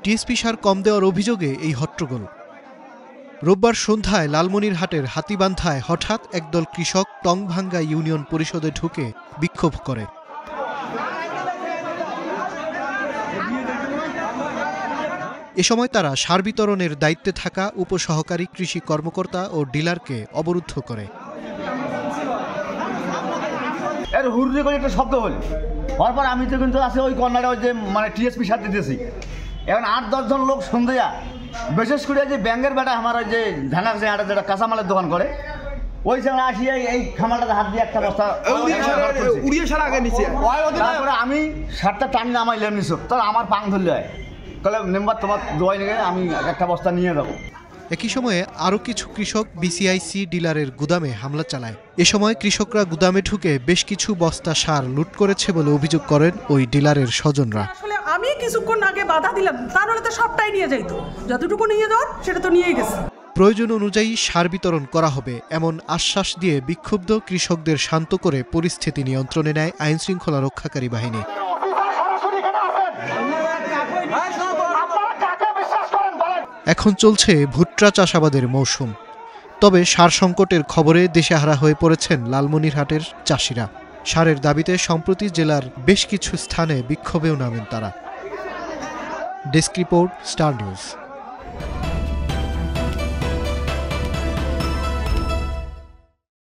TSP সার কম দেওয়ার অভিযোগে এই হট্টগোল। রোববার সন্ধ্যায় লালমনিরহাটের হাতীবান্ধায় হঠাৎ একদল কৃষক টংভাঙ্গা ইউনিয়ন পরিষদে ঢুকে বিক্ষোভ করে। এ সময় তারা সার বিতরণের দায়িত্বে থাকা উপসহকারী কৃষি কর্মকর্তা ও ডিলারকে অবরুদ্ধ করে। একটা শব্দ হল হওয়ার পর আমি তো কিন্তু আছে ওই কর্নারে ওই যে মানে টিএসপি সার দিতেছি। এখন ৮-১০ জন লোক সন্ধ্যা, বিশেষ করে যে ব্যাঙ্গের বেটা আমার ওই যে ধানার যে যেটা কাঁচামালের দোকান করে ওই সময় আসিয়ে এই খামালটাতে হাত দিয়ে একটা বস্তা তারপরে আমি সারটা টানি নামাই লেম নিছ, তাহলে আমার পাং ধরলে হয় তাহলে মেম্বার তোমার দোয়াই নিয়ে আমি একটা বস্তা নিয়ে যাবো। একই সময়ে আরও কিছু কৃষক বিসিআইসি ডিলারের গুদামে হামলা চালায়। এ সময় কৃষকরা গুদামে ঢুকে বেশ কিছু বস্তা সার লুট করেছে বলে অভিযোগ করেন ওই ডিলারের স্বজনরা। আমি কিছুক্ষণ আগে বাধা দিলাম, তাহলে তো সবটাই নিয়ে যাইতো, যতটুকু নিয়ে যাওয়ার সেটা তো নিয়েই গেছে। প্রয়োজন অনুযায়ী সার বিতরণ করা হবে এমন আশ্বাস দিয়ে বিক্ষুব্ধ কৃষকদের শান্ত করে পরিস্থিতি নিয়ন্ত্রণে নেয় আইনশৃঙ্খলা রক্ষাকারী বাহিনী। এখন চলছে ভুট্টা চাষাবাদের মৌসুম। তবে সার সংকটের খবরে দিশেহারা হয়ে পড়েছেন লালমনিরহাটের চাষিরা। সারের দাবিতে সম্প্রতি জেলার বেশ কিছু স্থানে বিক্ষোভেও নামেন তারা। Desk report, star news.